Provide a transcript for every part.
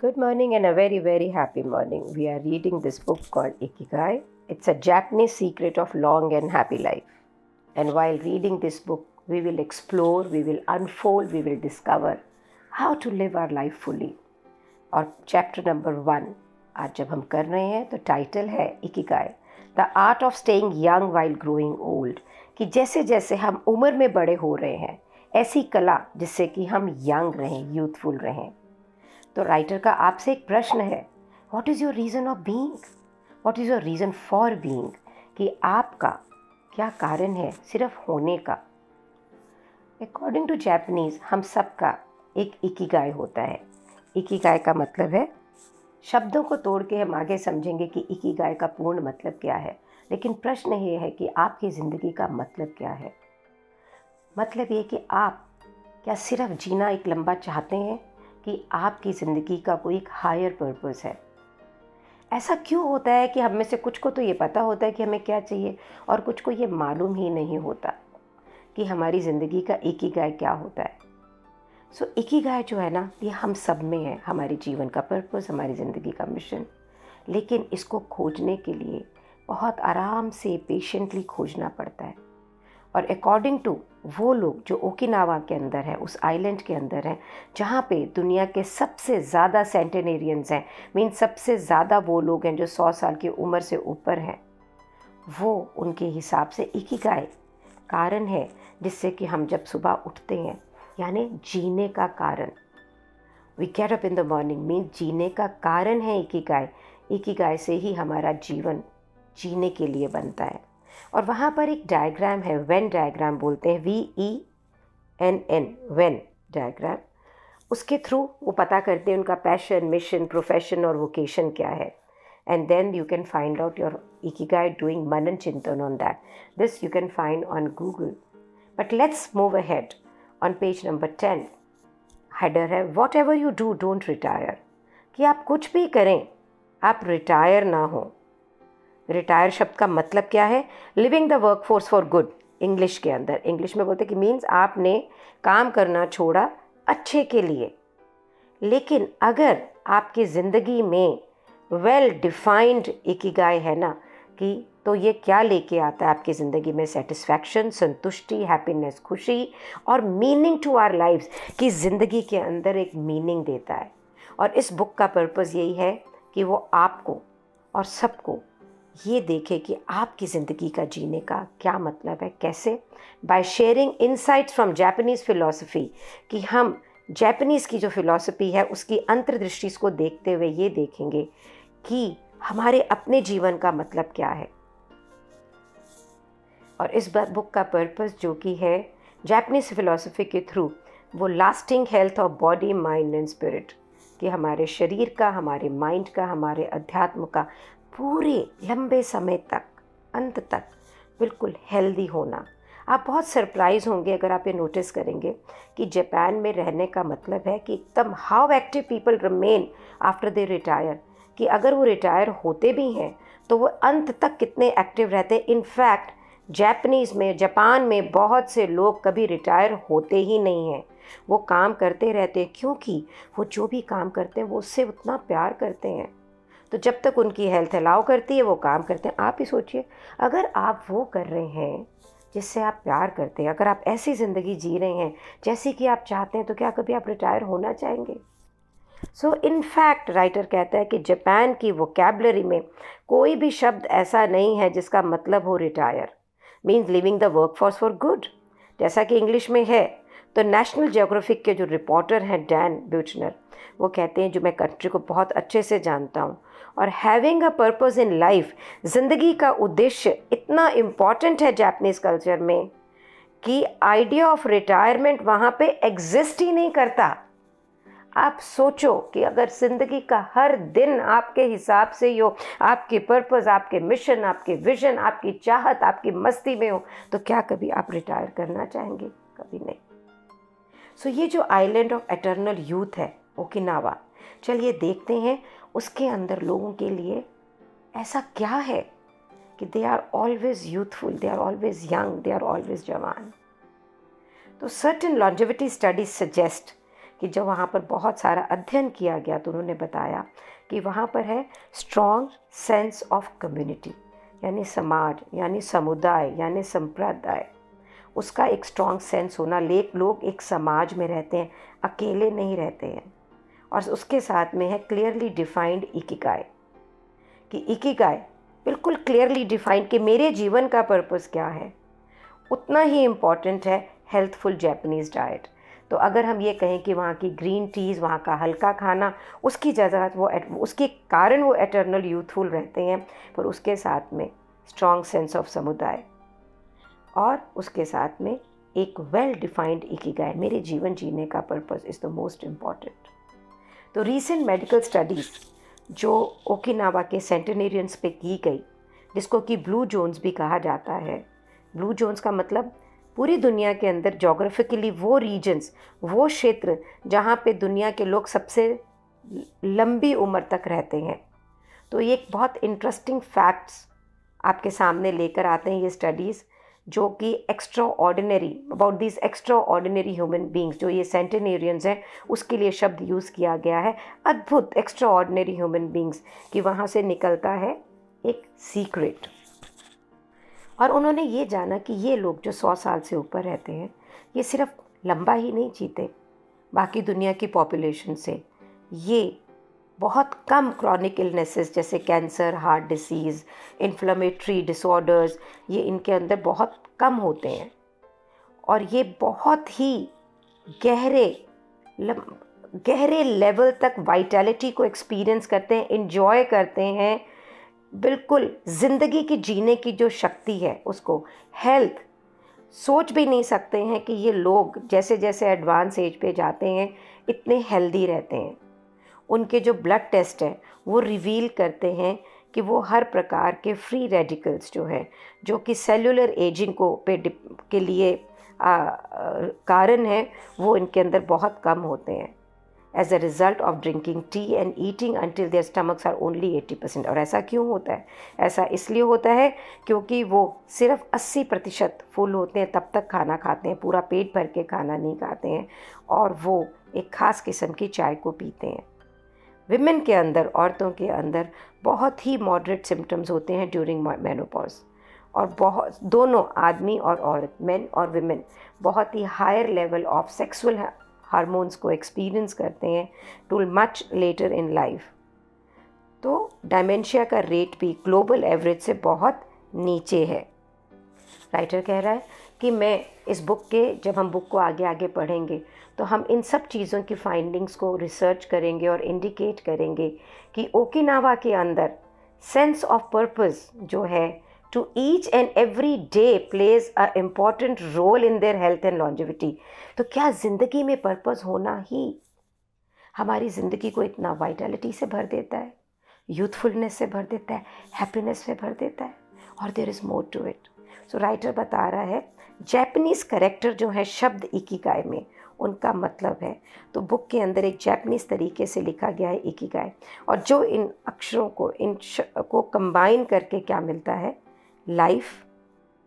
Good morning and a very, very happy morning. We are reading this book called Ikigai. It's a Japanese secret of long and happy life. And while reading this book, we will explore, we will unfold, we will discover how to live our life fully. और chapter number 1 आज जब हम कर रहे हैं तो title है Ikigai, the art of staying young while growing old. कि जैसे जैसे हम उम्र में बड़े हो रहे हैं ऐसी कला जिससे कि हम यंग रहें, यूथफुल रहें। तो राइटर का आपसे एक प्रश्न है, what is your reason of being, what is your reason for being, कि आपका क्या कारण है सिर्फ होने का। अकॉर्डिंग टू जापानीज़ हम सबका एक इकिगाई होता है। इकिगाई का मतलब है, शब्दों को तोड़ के हम आगे समझेंगे कि इकिगाई का पूर्ण मतलब क्या है, लेकिन प्रश्न ये है कि आपकी ज़िंदगी का मतलब क्या है। मतलब ये कि आप क्या सिर्फ जीना एक लंबा चाहते हैं कि आपकी ज़िंदगी का कोई एक हायर पर्पस है। ऐसा क्यों होता है कि हम में से कुछ को तो ये पता होता है कि हमें क्या चाहिए और कुछ को ये मालूम ही नहीं होता कि हमारी ज़िंदगी का इकिगाई क्या होता है। सो इकिगाई जो है ना, ये हम सब में है, हमारे जीवन का पर्पस, हमारी ज़िंदगी का मिशन। लेकिन इसको खोजने के लिए बहुत आराम से पेशेंटली खोजना पड़ता है। और अकॉर्डिंग टू वो लोग जो ओकिनावा के अंदर है, उस आइलैंड के अंदर हैं जहाँ पे दुनिया के सबसे ज़्यादा सेंटेनेरियंस हैं, मीन सबसे ज़्यादा वो लोग हैं जो 100 साल की उम्र से ऊपर हैं, वो उनके हिसाब से इकिगाई कारण है जिससे कि हम जब सुबह उठते हैं, यानी जीने का कारण। We get up in the morning mean जीने का कारण है इकिगाई। इकिगाई से ही हमारा जीवन जीने के लिए बनता है। और वहाँ पर एक डायग्राम है, वेन डायग्राम बोलते हैं, VENN, वेन डायग्राम। उसके थ्रू वो पता करते हैं उनका पैशन, मिशन, प्रोफेशन और वोकेशन क्या है। And then you can find out your ikigai doing मनन चिंतन on that. This you can find on Google. But let's move ahead on page number 10। Header है, whatever you do don't retire. कि आप कुछ भी करें, आप retire ना हो। रिटायर शब्द का मतलब क्या है? Living the work force for good. English के अंदर, इंग्लिश में बोलते कि मीन्स आपने काम करना छोड़ा अच्छे के लिए। लेकिन अगर आपकी ज़िंदगी में वेल डिफाइंड इकिगाई है ना, कि तो ये क्या लेके आता है आपकी ज़िंदगी में? सेटिस्फैक्शन, संतुष्टि, हैप्पीनेस, खुशी और मीनिंग टू आवर लाइव्स, कि ज़िंदगी के अंदर एक मीनिंग देता है। और इस बुक का पर्पज़ यही है कि वो आपको और सबको ये देखे कि आपकी ज़िंदगी का जीने का क्या मतलब है। कैसे? By sharing insights from Japanese philosophy, कि हम जापानीज़ की जो फ़िलॉसफी है उसकी अंतर्दृष्टि को देखते हुए ये देखेंगे कि हमारे अपने जीवन का मतलब क्या है। और इस बुक का पर्पस जो कि है जापानीज़ फ़िलॉसफी के थ्रू, वो lasting health of body, mind and spirit, कि हमारे शरीर का, हमारे माइंड का, हमारे अध्यात्म का पूरे लंबे समय तक, अंत तक बिल्कुल हेल्दी होना। आप बहुत सरप्राइज़ होंगे अगर आप ये नोटिस करेंगे कि जापान में रहने का मतलब है कि एकदम how active people remain after they retire, कि अगर वो रिटायर होते भी हैं तो वो अंत तक कितने एक्टिव रहते हैं। इनफैक्ट जापान में बहुत से लोग कभी रिटायर होते ही नहीं हैं, वो काम करते रहते हैं, क्योंकि वो जो भी काम करते हैं वो उससे उतना प्यार करते हैं। तो जब तक उनकी हेल्थ अलाउ करती है वो काम करते हैं। आप ही सोचिए, अगर आप वो कर रहे हैं जिससे आप प्यार करते हैं, अगर आप ऐसी ज़िंदगी जी रहे हैं जैसी कि आप चाहते हैं, तो क्या कभी आप रिटायर होना चाहेंगे? सो इनफैक्ट राइटर कहता है कि जापान की वोकैबुलरी में कोई भी शब्द ऐसा नहीं है जिसका मतलब हो retire, means living the work force for good, जैसा कि इंग्लिश में है। तो नेशनल ज्योग्राफिक के जो रिपोर्टर हैं डैन ब्यूचनर, वो कहते हैं, जो मैं कंट्री को बहुत अच्छे से जानता हूँ, और having a purpose in life, ज़िंदगी का उद्देश्य इतना इम्पॉर्टेंट है जापानीज़ कल्चर में कि आइडिया ऑफ रिटायरमेंट वहाँ पे एग्जिस्ट ही नहीं करता। आप सोचो कि अगर ज़िंदगी का हर दिन आपके हिसाब से हो, आपके पर्पस, आपके मिशन, आपके विजन, आपकी चाहत, आपकी मस्ती में हो, तो क्या कभी आप रिटायर करना चाहेंगे? कभी नहीं। सो ये जो आइलैंड ऑफ एटर्नल यूथ है ओकिनावा, चलिए देखते हैं उसके अंदर लोगों के लिए ऐसा क्या है कि they are always youthful, they are always young, they are always जवान। तो सर्टेन लॉन्जेविटी स्टडीज सजेस्ट कि जब वहाँ पर बहुत सारा अध्ययन किया गया तो उन्होंने बताया कि वहाँ पर है स्ट्रॉन्ग सेंस ऑफ कम्युनिटी, यानी समाज, यानी समुदाय, यानी संप्रदाय, उसका एक स्ट्रॉन्ग सेंस होना। लोग एक समाज में रहते हैं, अकेले नहीं रहते हैं। और उसके साथ में है क्लियरली डिफाइंड इकिगाई, कि इकिगाई बिल्कुल क्लियरली डिफाइंड कि मेरे जीवन का पर्पस क्या है। उतना ही इम्पॉर्टेंट है हेल्थफुल जापानीज़ डाइट। तो अगर हम ये कहें कि वहाँ की ग्रीन टीज़, वहाँ का हल्का खाना, उसकी जगह उसके कारण वो एटर्नल यूथफुल रहते हैं, पर उसके साथ में स्ट्रॉन्ग सेंस ऑफ समुदाय और उसके साथ में एक वेल डिफाइंड इकिगाई, मेरे जीवन जीने का purpose is the most important. तो रीसेंट मेडिकल स्टडीज़ जो ओकिनावा के सेंटेनेरियंस पे की गई, जिसको कि ब्लू जोन्स भी कहा जाता है। ब्लू जोन्स का मतलब पूरी दुनिया के अंदर जोग्राफिकली वो रीजन्स, वो क्षेत्र जहाँ पे दुनिया के लोग सबसे लंबी उम्र तक रहते हैं। तो ये एक बहुत इंटरेस्टिंग फैक्ट्स आपके सामने लेकर आते हैं ये स्टडीज़, जो कि extra ordinary, about this extra ordinary human beings, जो ये सेंटेनेरियंस हैं, उसके लिए शब्द यूज़ किया गया है, अद्भुत एक्स्ट्रा ऑर्डिनरी ह्यूमन बींग्स, कि वहाँ से निकलता है एक सीक्रेट। और उन्होंने ये जाना कि ये लोग जो 100 साल से ऊपर रहते हैं, ये सिर्फ लंबा ही नहीं जीते बाकी दुनिया की पॉपुलेशन से, ये बहुत कम क्रॉनिक इलनेसेस जैसे cancer, heart disease, inflammatory disorders, ये इनके अंदर बहुत कम होते हैं। और ये बहुत ही गहरे लेवल तक वाइटैलिटी को एक्सपीरियंस करते हैं, इन्जॉय करते हैं, बिल्कुल ज़िंदगी की जीने की जो शक्ति है उसको, हेल्थ, सोच भी नहीं सकते हैं कि ये लोग जैसे जैसे एडवांस एज पे जाते हैं इतने हेल्दी रहते हैं। उनके जो ब्लड टेस्ट है वो रिवील करते हैं कि वो हर प्रकार के फ्री रेडिकल्स जो है, जो कि सेलुलर एजिंग के लिए कारण है, वो इनके अंदर बहुत कम होते हैं as a result of drinking tea and eating until their stomachs are only 80%। और ऐसा क्यों होता है? ऐसा इसलिए होता है क्योंकि वो सिर्फ 80% फुल होते हैं, तब तक खाना खाते हैं, पूरा पेट भर के खाना नहीं खाते हैं, और वो एक ख़ास किस्म की चाय को पीते हैं। विमेन के अंदर, औरतों के अंदर बहुत ही मॉडरेट सिम्टम्स होते हैं ड्यूरिंग मेनोपॉज, और बहुत, दोनों आदमी और औरत, मेन और विमेन, बहुत ही higher level of sexual hormones को एक्सपीरियंस करते हैं too much later in life. तो डायमेंशिया का रेट भी ग्लोबल एवरेज से बहुत नीचे है। राइटर कह रहा है कि मैं इस बुक के, जब हम बुक को आगे आगे पढ़ेंगे तो हम इन सब चीज़ों की फाइंडिंग्स को रिसर्च करेंगे और इंडिकेट करेंगे कि ओकिनावा के अंदर सेंस ऑफ पर्पस जो है to each and every day plays a important role in their health and longevity. तो क्या ज़िंदगी में पर्पस होना ही हमारी ज़िंदगी को इतना वाइटैलिटी से भर देता है, यूथफुलनेस से भर देता है, हैप्पीनेस से भर देता है, और there is more to it. So writer बता रहा है जैपनीज़ करेक्टर जो है शब्द इकिगाई में, उनका मतलब है, तो बुक के अंदर एक जैपनीज़ तरीके से लिखा गया है इकिगाई, और जो इन अक्षरों को, को कंबाइन करके क्या मिलता है, life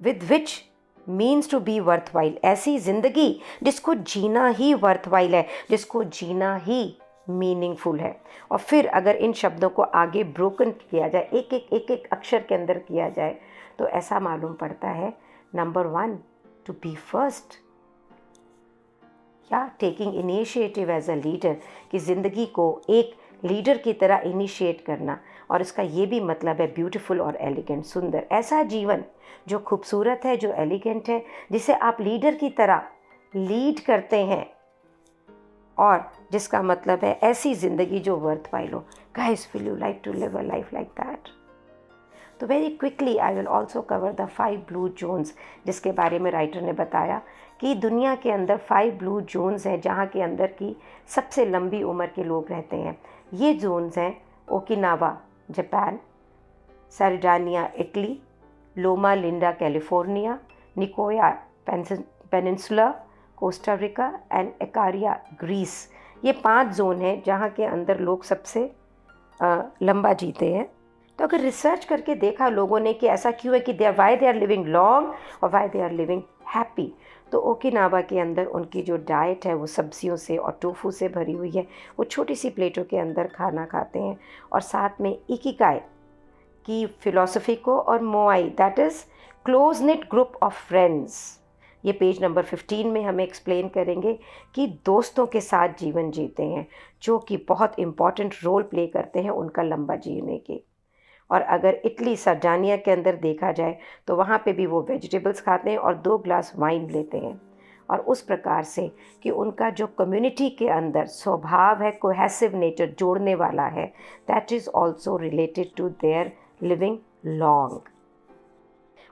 with which means to be worthwhile, ऐसी ज़िंदगी जिसको जीना ही वर्थवाइल है, जिसको जीना ही मीनिंगफुल है। और फिर अगर इन शब्दों को आगे ब्रोकन किया जाए, एक अक्षर के अंदर किया जाए, तो ऐसा मालूम पड़ता है, नंबर 1 टू बी फर्स्ट, या taking initiative as a leader, कि ज़िंदगी को एक लीडर की तरह इनिशिएट करना, और इसका ये भी मतलब है ब्यूटीफुल और एलिगेंट, सुंदर, ऐसा जीवन जो खूबसूरत है, जो एलिगेंट है, जिसे आप लीडर की तरह लीड करते हैं, और जिसका मतलब है ऐसी ज़िंदगी जो वर्थवाइल हो। Guys, will you like to live a life like that? तो very quickly I will also cover the 5 blue zones, जिसके बारे में राइटर ने बताया कि दुनिया के अंदर 5 ब्लू जोन्स हैं जहाँ के अंदर की सबसे लंबी उम्र के लोग रहते हैं। ये जोन्स हैं Okinawa Japan, Sardinia Italy, Loma Linda California, Nicoya Peninsula Costa Rica and Ikaria Greece. ये 5 जोन हैं जहाँ के अंदर लोग सबसे लंबा जीते हैं। तो अगर रिसर्च करके देखा लोगों ने कि ऐसा क्यों है, कि why they are living long और why they are living happy, तो ओकिनावा के अंदर उनकी जो डाइट है वो सब्जियों से और टोफू से भरी हुई है। वो छोटी सी प्लेटों के अंदर खाना खाते हैं और साथ में इकिगाई की फ़िलॉसफ़ी को और moai that is close knit group of friends, ये पेज नंबर 15 में हमें एक्सप्लेन करेंगे कि दोस्तों के साथ जीवन जीते हैं, जो कि बहुत इम्पॉर्टेंट रोल प्ले करते हैं उनका लंबा जीने के। और अगर इटली सर्डानिया के अंदर देखा जाए तो वहाँ पे भी वो वेजिटेबल्स खाते हैं और 2 ग्लास वाइन लेते हैं। और उस प्रकार से कि उनका जो कम्युनिटी के अंदर स्वभाव है, कोहेसिव नेचर, जोड़ने वाला है, that is also related to their living long.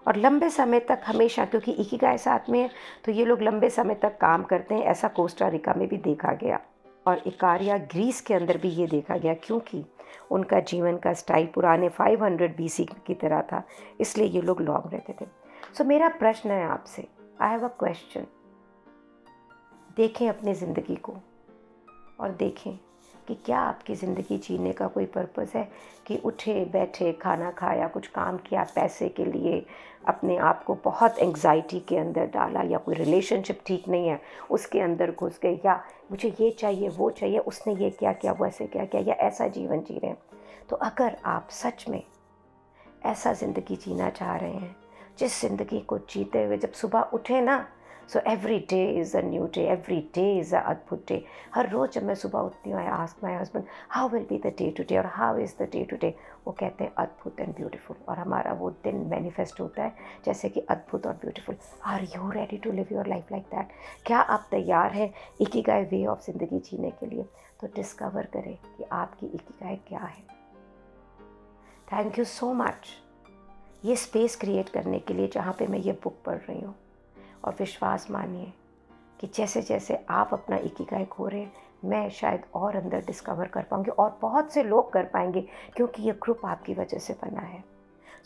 और लंबे समय तक हमेशा, क्योंकि इकिगाई साथ में है तो ये लोग लंबे समय तक काम करते हैं, ऐसा कोस्टा रिका में भी देखा गया। और इकारिया ग्रीस के अंदर भी ये देखा गया, क्योंकि उनका जीवन का स्टाइल पुराने 500 BC की तरह था, इसलिए ये लोग लॉन्ग रहते थे। सो मेरा प्रश्न है आपसे, आई हैव अ क्वेश्चन। देखें अपनी ज़िंदगी को और देखें कि क्या आपकी ज़िंदगी जीने का कोई पर्पस है कि उठे बैठे खाना खाया, कुछ काम किया पैसे के लिए, अपने आप को बहुत एंग्जाइटी के अंदर डाला, या कोई रिलेशनशिप ठीक नहीं है उसके अंदर घुस गए, या मुझे ये चाहिए वो चाहिए, उसने ये क्या किया वो ऐसे क्या किया, या ऐसा जीवन जी रहे हैं। तो अगर आप सच में ऐसा ज़िंदगी जीना चाह रहे हैं, जिस ज़िंदगी को जीते हुए जब सुबह उठे ना, so every day is a new day, every day is a अद्भुत डे। हर रोज़ जब मैं सुबह उठती हूँ, I ask my husband how will be the day today, और how is the day today. वो कहते हैं अद्भुत एंड ब्यूटीफुल, और हमारा वो दिन मैनिफेस्ट होता है जैसे कि अद्भुत और beautiful. Are you ready to live your life like that? क्या आप तैयार हैं इकिगाई वे ऑफ ज़िंदगी जीने के लिए? तो डिस्कवर करें कि आपकी इकिगाई क्या है। थैंक यू सो मच ये स्पेस क्रिएट करने के लिए जहाँ पे मैं ये बुक पढ़ रही हूँ। और विश्वास मानिए कि जैसे जैसे आप अपना इकिगाई खो रहे हैं, मैं शायद और अंदर डिस्कवर कर पाऊँगी, और बहुत से लोग कर पाएंगे, क्योंकि ये ग्रुप आपकी वजह से बना है।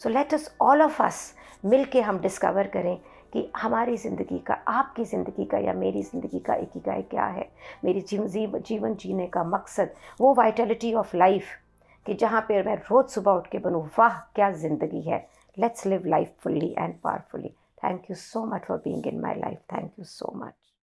So let us all of us मिल के हम डिस्कवर करें कि हमारी ज़िंदगी का, आपकी ज़िंदगी का या मेरी ज़िंदगी का इकिगाई क्या है। मेरी जीवन जीने का मकसद, वो वाइटलिटी ऑफ लाइफ कि जहाँ पर मैं रोज़ सुबह उठ के बनूँ, वाह क्या ज़िंदगी है। Let's live life fully and powerfully. Thank you so much for being in my life. Thank you so much.